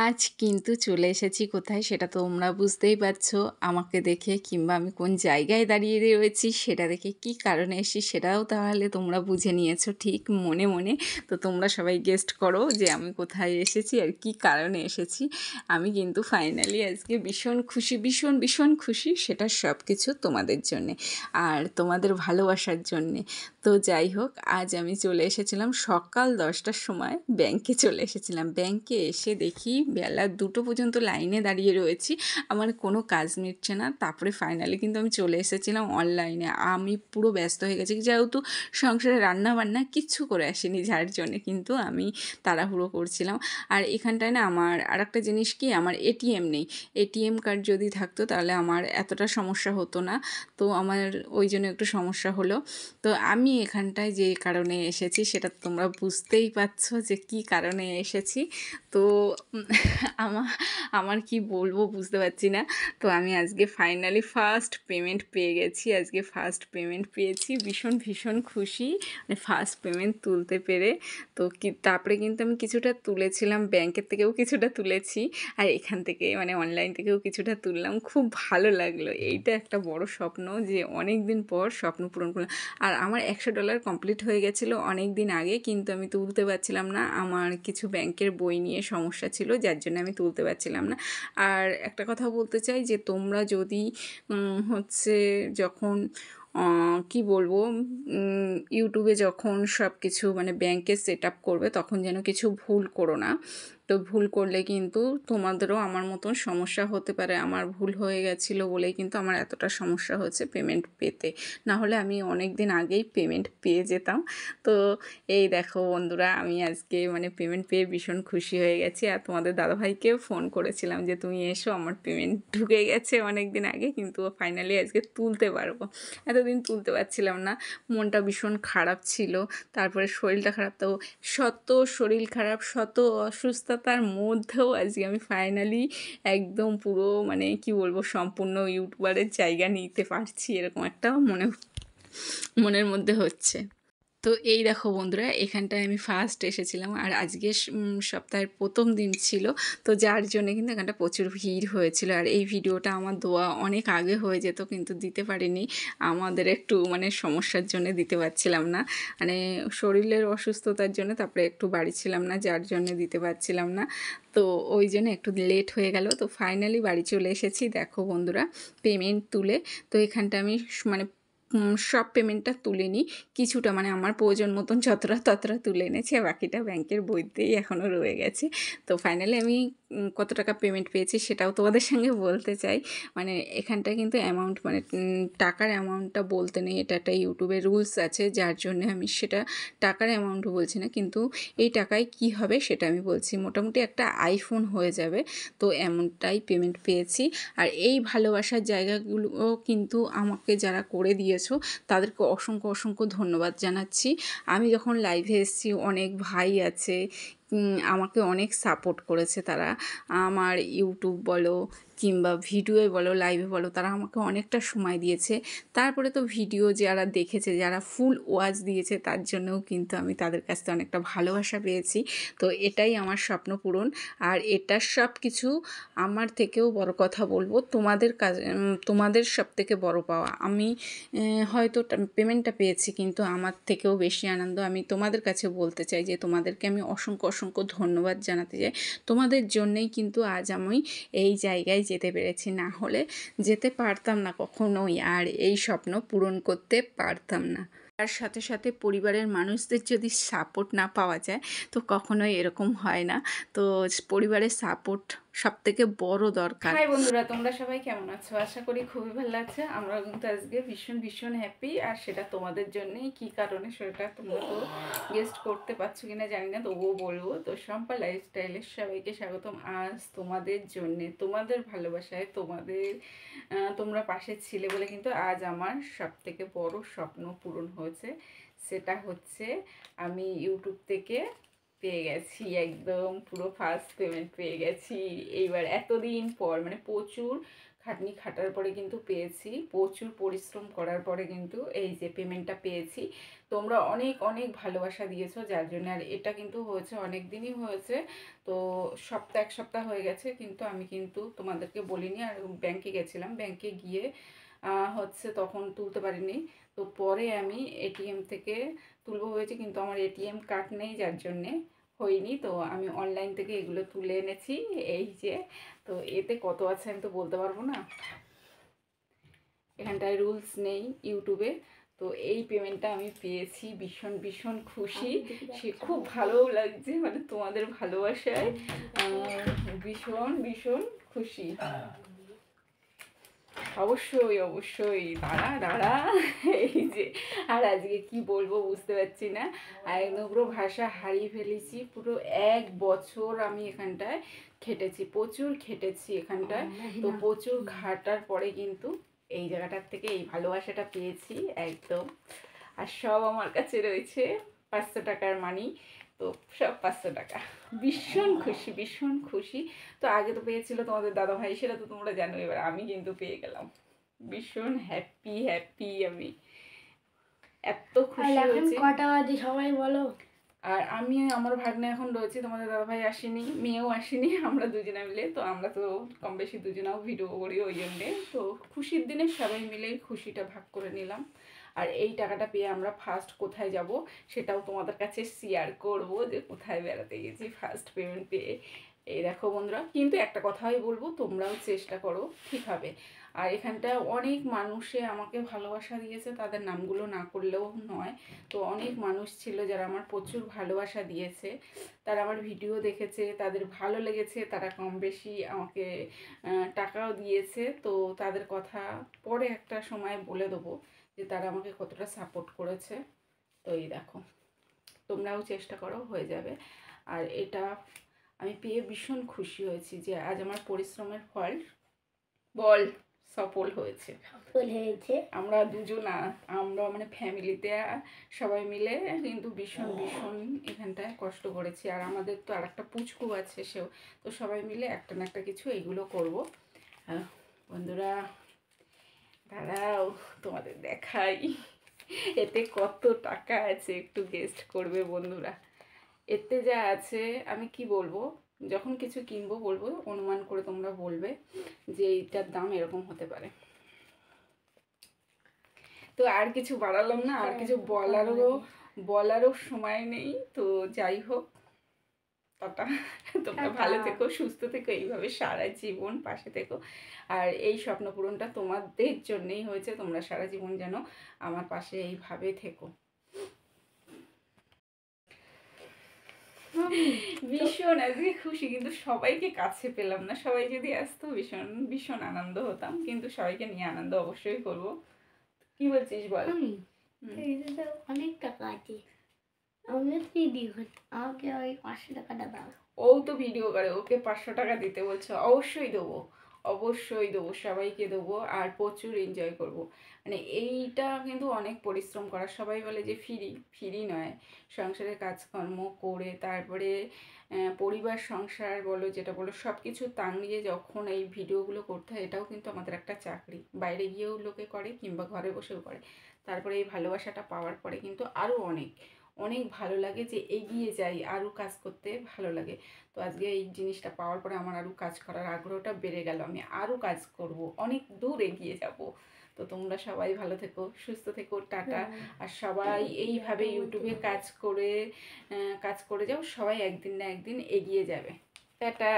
আজ কিন্তু চলে এসেছি কোথায় সেটা তোমরা বুঝতেই পারছো আমাকে দেখে, কিংবা আমি কোন জায়গায় দাঁড়িয়ে রয়েছি সেটা দেখে। কি কারণে এসেছি সেটাও তাহলে তোমরা বুঝে নিয়েছো ঠিক মনে মনে। তো তোমরা সবাই গেস্ট করো যে আমি কোথায় এসেছি আর কি কারণে এসেছি। আমি কিন্তু ফাইনালি আজকে ভীষণ খুশি, ভীষণ ভীষণ খুশি। সেটা সব কিছু তোমাদের জন্যে আর তোমাদের ভালোবাসার জন্যে। তো যাই হোক, আজ আমি চলে এসেছিলাম সকাল 10টার সময়, ব্যাংকে চলে এসেছিলাম। ব্যাংকে এসে দেখি বেলা 2টো পর্যন্ত লাইনে দাঁড়িয়ে রয়েছি, আমার কোনো কাজ মিটছে না। তারপরে ফাইনালি কিন্তু আমি চলে এসেছিলাম অনলাইনে। আমি পুরো ব্যস্ত হয়ে গেছি, যেহেতু সংসারে রান্না বান্না কিচ্ছু করে আসিনি, যার জন্যে কিন্তু আমি তাড়াহুড়ো করছিলাম। আর এখানটায় না আমার আর একটা জিনিস কি, আমার এটিএম নেই। এটিএম কার্ড যদি থাকতো তাহলে আমার এতটা সমস্যা হতো না। তো আমার ওই জন্য একটু সমস্যা হলো। তো আমি এখানটায় যে কারণে এসেছি সেটা তোমরা বুঝতেই পারছো যে কি কারণে এসেছি। তো আমার আমার কি বলবো বুঝতে পারছি না। তো আমি আজকে ফাইনালি ফার্স্ট পেমেন্ট পেয়ে গেছি, আজকে ফার্স্ট পেমেন্ট পেয়েছি, ভীষণ ভীষণ খুশি মানে ফার্স্ট পেমেন্ট তুলতে পেরে। তো তারপরে কিন্তু আমি কিছুটা তুলেছিলাম, ব্যাংকের থেকেও কিছুটা তুলেছি, আর এখান থেকে মানে অনলাইন থেকেও কিছুটা তুললাম। খুব ভালো লাগলো। এইটা একটা বড় স্বপ্ন, যে অনেক দিন পর স্বপ্ন পূরণ করলাম। আর আমার $100 কমপ্লিট হয়ে গেছিলো অনেক দিন আগে, কিন্তু আমি তুলতে পারছিলাম না। আমার কিছু ব্যাংকের বই নিয়ে সমস্যা ছিল, যার জন্য আমি তুলতে পারছিলাম না। আর একটা কথা বলতে চাই যে তোমরা যদি হচ্ছে যখন কি বলবো, ইউটিউবে যখন সব কিছু মানে ব্যাংকে সেট আপ করবে তখন যেন কিছু ভুল করো না। তো ভুল করলে কিন্তু তোমাদেরও আমার মতন সমস্যা হতে পারে। আমার ভুল হয়ে গেছিলো বলেই কিন্তু আমার এতটা সমস্যা হচ্ছে পেমেন্ট পেতে, না হলে আমি অনেক দিন আগেই পেমেন্ট পেয়ে যেতাম। তো এই দেখো বন্ধুরা, আমি আজকে মানে পেমেন্ট পেয়ে ভীষণ খুশি হয়ে গেছি। আর তোমাদের দাদাভাইকেও ফোন করেছিলাম যে তুমি এসো, আমার পেমেন্ট ঢুকে গেছে অনেক দিন আগে, কিন্তু ফাইনালি আজকে তুলতে পারবো। এতদিন তুলতে পারছিলাম না, মনটা ভীষণ খারাপ ছিল, তারপরে শরীরটা খারাপ। তো শত শরীর খারাপ, শত অসুস্থতার মধ্যেও আজকে আমি ফাইনালি একদম পুরো মানে কি বলবো সম্পূর্ণ ইউটিউবারের জায়গা নিতে পারছি, এরকম একটা মনের মধ্যে হচ্ছে। তো এই দেখো বন্ধুরা, এখানটায় আমি ফার্স্ট এসেছিলাম, আর আজকে সপ্তাহের প্রথম দিন ছিল। তো যার জন্য কিন্তু এখানটা প্রচুর ভিড় হয়েছিল। আর এই ভিডিওটা আমার দেওয়া অনেক আগে হয়ে যেত, কিন্তু দিতে পারিনি। আমাদের একটু মানে সমস্যার জন্য দিতে পারছিলাম না, মানে শরীরের অসুস্থতার জন্য, তারপরে একটু বাড়ি ছিলাম না, যার জন্য দিতে পারছিলাম না। তো ওই জন্য একটু লেট হয়ে গেল। তো ফাইনালি বাড়ি চলে এসেছি দেখো বন্ধুরা, পেমেন্ট তুলে। তো এখানটা আমি মানে সব পেমেন্টটা তুলে নিই, কিছুটা মানে আমার প্রয়োজন মতন যতটা ততটা তুলে এনেছি, আর বাকিটা ব্যাংকের বইতেই এখনও রয়ে গেছে। তো ফাইনালি আমি কত টাকা পেমেন্ট পেয়েছি সেটাও তোমাদের সঙ্গে বলতে চাই। মানে এখানটায় কিন্তু অ্যামাউন্ট মানে টাকার অ্যামাউন্টটা বলতে নেই, এটা একটা ইউটিউবের রুলস আছে, যার জন্য আমি সেটা টাকার অ্যামাউন্টও বলছি না। কিন্তু এই টাকায় কি হবে সেটা আমি বলছি, মোটামুটি একটা আইফোন হয়ে যাবে। তো এমনটাই পেমেন্ট পেয়েছি। আর এই ভালোবাসার জায়গাগুলো কিন্তু আমাকে যারা করে দিয়েছো তাদেরকে অসংখ্য অসংখ্য ধন্যবাদ জানাচ্ছি। আমি যখন লাইভে এসেছি অনেক ভাই আছে, আমাকে অনেক সাপোর্ট করেছে তারা। আমার ইউটিউব বলো কিংবা ভিডিওয়ে বলো লাইভে বলো, তারা আমাকে অনেকটা সময় দিয়েছে। তারপরে তো ভিডিও যারা দেখেছে, যারা ফুল ওয়াচ দিয়েছে, তার জন্যও কিন্তু আমি তাদের কাছ থেকে অনেকটা ভালোবাসা পেয়েছি। তো এটাই আমার স্বপ্ন পূরণ। আর এটার সব কিছু আমার থেকেও বড় কথা বলবো, তোমাদের কাজ, তোমাদের সব থেকে বড় পাওয়া। আমি হয়তো পেমেন্টটা পেয়েছি, কিন্তু আমার থেকেও বেশি আনন্দ আমি তোমাদের কাছে বলতে চাই যে তোমাদেরকে আমি অসংখ্য অসংখ্য ধন্যবাদ জানাতে চাই। তোমাদের জন্যেই কিন্তু আজ আমি এই জায়গায় যেতে পেরেছি, না হলে যেতে পারতাম না কখনোই, আর এই স্বপ্ন পূরণ করতে পারতাম না। তার সাথে সাথে পরিবারের মানুষদের যদি সাপোর্ট না পাওয়া যায় তো কখনোই এরকম হয় না। তো পরিবারের সাপোর্ট সবথেকে বড় দরকার। হাই বন্ধুরা, তোমরা সবাই কেমন আছো? আশা করি খুবই ভালো আছে। আমরা কিন্তু আজকে ভীষণ ভীষণ হ্যাপি, আর সেটা তোমাদের জন্যই। কি কারণে সেটা তোমরা তো গেস্ট করতে পারছো কিনা জানি না, তবুও বলবো। তো শম্পা লাইফস্টাইলের সবাইকে স্বাগতম। আজ তোমাদের জন্যে, তোমাদের ভালোবাসায়, তোমরা পাশে ছিলে বলে কিন্তু আজ আমার সব থেকে বড় স্বপ্ন পূরণ হয়েছে। সেটা হচ্ছে আমি ইউটিউব থেকে পেয়ে গেছি, একদম পুরো ফার্স্ট পেমেন্ট পেয়ে গেছি এইবার, এতদিন পর। মানে প্রচুর খাটনি খাটার পরে কিন্তু পেয়েছি, প্রচুর পরিশ্রম করার পরে কিন্তু এই যে পেমেন্টটা পেয়েছি। তোমরা অনেক অনেক ভালোবাসা দিয়েছো, যার জন্য। আর এটা কিন্তু হয়েছে অনেক দিনই হয়েছে, তো এক সপ্তাহ হয়ে গেছে, কিন্তু আমি কিন্তু তোমাদেরকে বলিনি। আর ব্যাংকে গেছিলাম, ব্যাংকে গিয়ে হচ্ছে তখন তুলতে পারিনি। তো পরে আমি এটিএম থেকে তুলবো হয়েছে, কিন্তু আমার এটিএম কার্ড নেই, যার জন্যে হয়নি। তো আমি অনলাইন থেকে এগুলো তুলে এনেছি, এই যে। তো এতে কত আছে আমি তো বলতে পারবো না, এখানটায় রুলস নেই ইউটিউবে। তো এই পেমেন্টটা আমি পেয়েছি, ভীষণ ভীষণ খুশি, সে খুব ভালোও লাগছে, মানে তোমাদের ভালোবাসায় ভীষণ ভীষণ খুশি। অবশ্যই অবশ্যই, দাঁড়া এই যে। আর আজকে কি বলবো বুঝতে পারছি না, একদম পুরো ভাষা হারিয়ে ফেলেছি। পুরো 1 বছর আমি এখানটায় খেটেছি, প্রচুর খেটেছি এখানটায়। তো প্রচুর খাটার পরে কিন্তু এই জায়গাটার থেকে এই ভালোবাসাটা পেয়েছি একদম। আর সব আমার কাছে রয়েছে 500 টাকার মানি, তো সব 500 টাকা। ভীষণ খুশি, ভীষণ খুশি। তো আগে তো পেয়েছিল তোমাদের দাদাভাই, সেটা তো তোমরা জানো, এবার আমি কিন্তু পেয়ে গেলাম। ভীষণ হ্যাপি হ্যাপি আমি, এত খুশি হয়েছে। কটা বাজে সবাই বলো। আর আমি, আমার ভাগ্নে এখন রয়েছে, তোমাদের দাদাভাই আসেনি, মেয়েও আসেনি, আমরা দুজনে মিলে। তো আমরা তো কম বেশি দুজনাও ভিডিও করি ওই জন্যে। তো খুশির দিনে সবাই মিলে খুশিটা ভাগ করে নিলাম। আর এই টাকাটা পেয়ে আমরা ফার্স্ট কোথায় যাব সেটাও তোমাদের কাছে শেয়ার করব, যে কোথায় বেড়াতে গেছি ফার্স্ট পেমেন্ট পেয়ে। এই দেখো বন্ধুরা, কিন্তু একটা কথাই বলবো, তোমরাও চেষ্টা করো, ঠিক হবে। আর এখানটা অনেক মানুষে আমাকে ভালোবাসা দিয়েছে, তাদের নামগুলো না করলেও নয়। তো অনেক মানুষ ছিল যারা আমার প্রচুর ভালোবাসা দিয়েছে, তারা আমার ভিডিও দেখেছে, তাদের ভালো লেগেছে, তারা কম বেশি আমাকে টাকাও দিয়েছে। তো তাদের কথা পরে একটা সময় বলে দেবো, যে তারা আমাকে কতটা সাপোর্ট করেছে। তো এই দেখো, তোমরাও চেষ্টা করো, হয়ে যাবে। আর এটা আমি পেয়ে ভীষণ খুশি হয়েছি, যে আজ আমার পরিশ্রমের ফল বল সফল হয়েছে। সফল হয়েছে। আমরা দুজনা, আমরা মানে ফ্যামিলিতে সবাই মিলে কিন্তু ভীষণ ভীষণ এখানটায় কষ্ট করেছি। আর আমাদের তো আর একটা পুচকু আছে, সেও। তো সবাই মিলে একটা না একটা কিছু এইগুলো করব। বন্ধুরা দাঁড়াও, তোমাদের দেখাই এতে কত টাকা আছে, একটু গেস্ট করবে বন্ধুরা। এতে যা আছে আমি কি বলবো, যখন কিছু কিনবো বলবো, অনুমান করে তোমরা বলবে যে এইটার দাম এরকম হতে পারে। তো আর কিছু বাড়ালাম না, আর কিছু বলারও সময় নেই। তো যাই হোক, টাটা। তোমরা ভালো থেকো, সুস্থ থেকো, এইভাবে সারা জীবন পাশে থেকো। আর এই স্বপ্ন পূরণটা তোমাদের জন্যেই হয়েছে, তোমরা সারা জীবন যেন আমার পাশে এইভাবে থেকো। ভীষণ আজকে খুশি, কিন্তু সবাইকে কাছে পেলাম না। সবাই যদি আসতো ভীষণ ভীষণ আনন্দ হতাম, কিন্তু সবাইকে নিয়ে আনন্দ অবশ্যই করব। কি বলছিস বল? অনেক টাকা আছে, আমাকে ওই 500 টাকাটা দাও। ও তো ভিডিও করে, ওকে 500 টাকা দিতে বলছো, অবশ্যই দেবো, অবশ্যই দেবো, সবাইকে দেবো। আর প্রচুর এনজয় করব। মানে এইটা কিন্তু অনেক পরিশ্রম করা। সবাই বলে যে ফ্রি নয়, সংসারের কাজকর্ম করে তারপরে পরিবার সংসার বলো, যেটা বলো, সব কিছু টাঙিয়ে যখন এই ভিডিওগুলো করতে হয়, এটাও কিন্তু আমাদের একটা চাকরি। বাইরে গিয়েও লোকে করে, কিংবা ঘরে বসেও করে। তারপরে এই ভালোবাসাটা পাওয়ার পরে কিন্তু আরও অনেক অনেক ভালো লাগে, যে এগিয়ে যাই, আরও কাজ করতে ভালো লাগে। তো আজকে এই জিনিসটা পাওয়ার পরে আমার আরও কাজ করার আগ্রহটা বেড়ে গেল, আমি আরও কাজ করব, অনেক দূর এগিয়ে যাব। তো তোমরা সবাই ভালো থেকো, সুস্থ থেকো, টাটা। আর সবাই এইভাবে ইউটিউবে কাজ করে যাও, সবাই একদিন না একদিন এগিয়ে যাবে। টাটা।